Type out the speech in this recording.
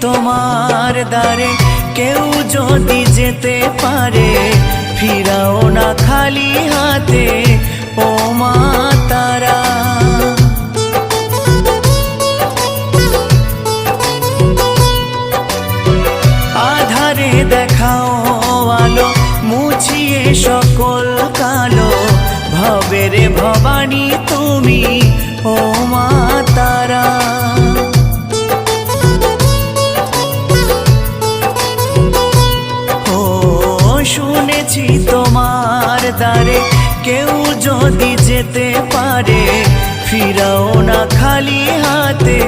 তোমার দ্বারে কেউ যদি যেতে পারে ফিরাও না খালি হাতে ও মা তারা। আধারে দেখাও আলো মুছিয়ে সকল কালো ভবের ভবানী তুমি ও মা তারা। ও শুনেছি তোমার দ্বারে কেউ যদি যেতে পারে ফিরাও না খালি হাতে